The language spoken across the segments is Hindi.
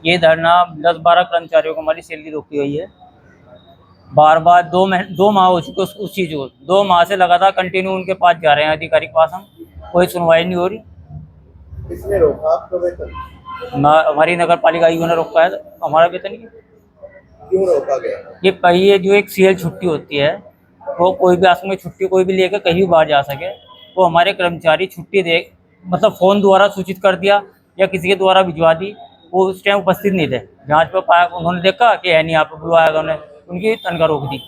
ये धरना 10-12 कर्मचारियों को हमारी सैलरी रोकी हुई है। बार बार 2 माह हो चुके उस चीज को। 2 माह से लगातार कंटिन्यू उनके पास जा रहे हैं, अधिकारी के पास हम, कोई सुनवाई नहीं हो रही। किसने रोका आपको वेतन? हमारी नगर पालिका आयुक्त ने रोका है हमारा वेतन। क्यों रोका गया? ये पहिए जो एक सीएल छुट्टी होती है, वो कोई भी आश्रम में छुट्टी कोई भी लेकर कहीं भी बाहर जा सके, वो हमारे कर्मचारी छुट्टी दे, मतलब फ़ोन द्वारा सूचित कर दिया या किसी के द्वारा भिजवा दी, वो उस टाइम उपस्थित नहीं थे। जांच पर पाया, उन्होंने देखा कि है नहीं, यहाँ पर बुलवाया, उन्होंने उनकी तनख्वाह रोक दी।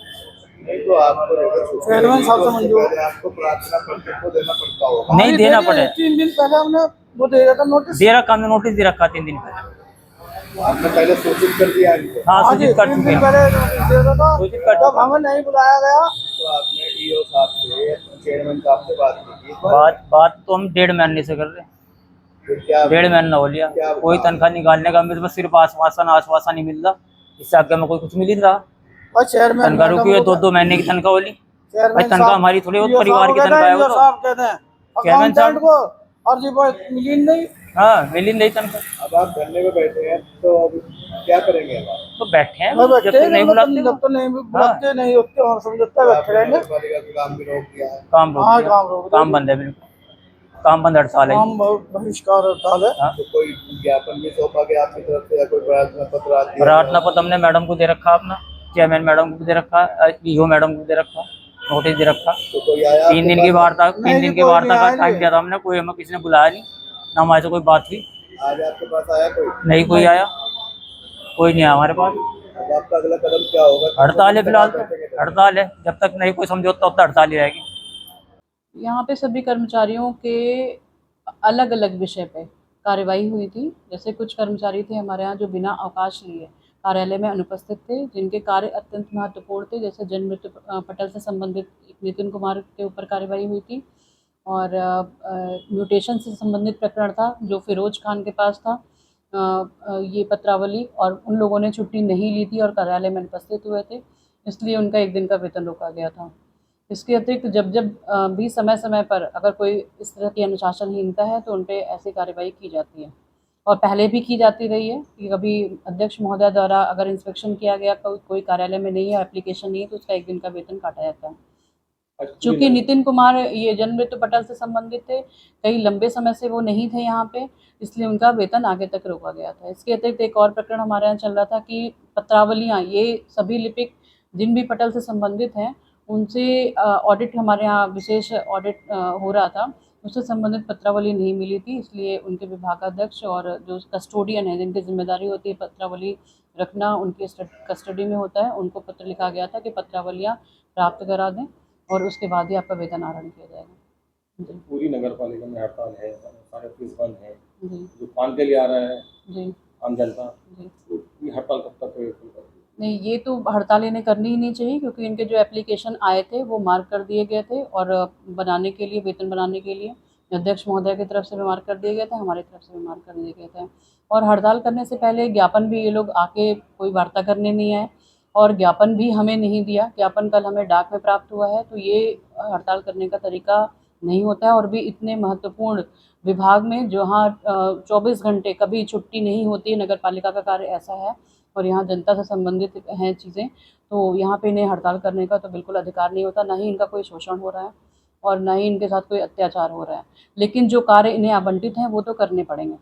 नहीं तो आपको चेयरमैन साहब से मंजूर, आपको प्रार्थना पत्र को देना पड़ता होगा। नहीं देना पड़े, 3 दिन पहले हमने वो दे रखा नोटिस, दे रखा, हमने नोटिस दे रखा 3 दिन पहले। आपने पहले सूचित कर दिया इनको? हाँ, सूचित कर चुके हैं। सूचित कर जब हमें नहीं बुलाया गया तो आपने ईओ साहब से, चेयरमैन साहब से बात की? बात तो हम 1.5 महीने से कर रहे हैं। फिर क्या 1.5 महीना हो लिया, कोई तनख्वाह निकालने का मेरे पास सिर्फ आश्वासन ही मिल रहा, इससे आगे में कोई कुछ मिल ही नहीं रहा। और चेयरमैन तनख्वाह रुकी है, 2-2 महीने की तनख्वाह होली। भाई तनख्वाह हमारी थोड़ी बहुत परिवार की तनख्वाह है, वो तो चेयरमैन साहब को अर्जी पर मिली नहीं। हाँ, मिली नहीं तनख्वाह। अब आप धरने में बैठे हैं तो अब क्या करेंगे? अब आप तो बैठे हैं, जब तक नहीं बुलाते, जब तो नहीं बुलाते नहीं होते और समझते बैठे रहेंगे। काम भी रोक दिया है? काम रोक दिया, काम बंद है, बिल्कुल काम बंद, हड़ताल है, काम बहिष्कार हड़ताल है। तो कोई ज्ञापन भी सौंपा गया आपकी तरफ से या कोई प्रार्थना पत्र? प्रार्थना पत्र हमने मैडम को दे रखा, अपना चेयरमैन मैडम को दे रखा, ईओ मैडम को दे रखा, नोटिस दे रखा। तो कोई आया? 3 दिन की वार्ता, 3 दिन की वार्ता का टाइम दिया था हमने, कोई हमें किसी ने बुलाया नहीं, ना हमारे से कोई बात हुई। आज आपके पास आया कोई? नहीं, कोई आया, कोई नहीं आया हमारे पास। अब आपका अगला कदम क्या होगा? हड़ताल है, फिलहाल तो हड़ताल है, जब तक नहीं कोई समझौता तब तक हड़ताल ही रहेगी। यहाँ पे सभी कर्मचारियों के अलग अलग विषय पे कार्रवाई हुई थी। जैसे कुछ कर्मचारी थे हमारे यहाँ जो बिना अवकाश लिए कार्यालय में अनुपस्थित थे, जिनके कार्य अत्यंत महत्वपूर्ण थे। जैसे जन्म मृत्यु पटल से संबंधित नितिन कुमार के ऊपर कार्रवाई हुई थी, और म्यूटेशन से संबंधित प्रकरण था जो फिरोज खान के पास था, ये पत्रावली, और उन लोगों ने छुट्टी नहीं ली थी और कार्यालय में अनुपस्थित हुए थे, इसलिए उनका 1 दिन का वेतन रोका गया था। इसके अतिरिक्त जब जब भी समय समय पर अगर कोई इस तरह की अनुशासनहीनता है तो उन पे ऐसी कार्रवाई की जाती है, और पहले भी की जाती रही है कि कभी अध्यक्ष महोदय द्वारा अगर इंस्पेक्शन किया गया, कोई कार्यालय में नहीं है, एप्लीकेशन नहीं है, तो उसका 1 दिन का वेतन काटा जाता है। चूँकि नितिन कुमार ये जन्म मृत्यु पटल से संबंधित थे, कई लंबे समय से वो नहीं थे यहाँ पे, इसलिए उनका वेतन आगे तक रोका गया था। इसके अतिरिक्त एक और प्रकरण हमारे यहाँ चल रहा था कि पत्रावलियाँ, ये सभी लिपिक जिन भी पटल से संबंधित हैं उनसे ऑडिट, हमारे यहाँ विशेष ऑडिट हो रहा था, उससे संबंधित पत्रावली नहीं मिली थी, इसलिए उनके विभागाध्यक्ष और जो कस्टोडियन है, जिनकी जिम्मेदारी होती है पत्रावली रखना, उनके कस्टडी में होता है, उनको पत्र लिखा गया था कि पत्रावलियाँ प्राप्त करा दें और उसके बाद ही आपका वेतन आहरण किया जाएगा। पूरी नगर पालिका में हड़ताल है, सारे ऑफिस बंद है, जी जो काम के लिए आ रहा है जी आम जनता, जी। तो ये हड़ताल कब तक है? नहीं, ये तो हड़ताल इन्हें करनी ही नहीं चाहिए, क्योंकि इनके जो एप्लीकेशन आए थे वो मार्क कर दिए गए थे, और बनाने के लिए, वेतन बनाने के लिए अध्यक्ष महोदय की तरफ से भी मार्क कर दिए गए थे, हमारी तरफ से भी मार्क कर दिए गए थे। और हड़ताल करने से पहले ज्ञापन भी, ये लोग आके कोई वार्ता करने नहीं आए और ज्ञापन भी हमें नहीं दिया। ज्ञापन कल हमें डाक में प्राप्त हुआ है, तो ये हड़ताल करने का तरीका नहीं होता है। और भी इतने महत्वपूर्ण विभाग में जहाँ 24 घंटे कभी छुट्टी नहीं होती है, नगर पालिका का कार्य ऐसा है और यहाँ जनता से संबंधित हैं चीज़ें, तो यहाँ पे इन्हें हड़ताल करने का तो बिल्कुल अधिकार नहीं होता। ना ही इनका कोई शोषण हो रहा है और ना ही इनके साथ कोई अत्याचार हो रहा है, लेकिन जो कार्य इन्हें आवंटित हैं वो तो करने पड़ेंगे।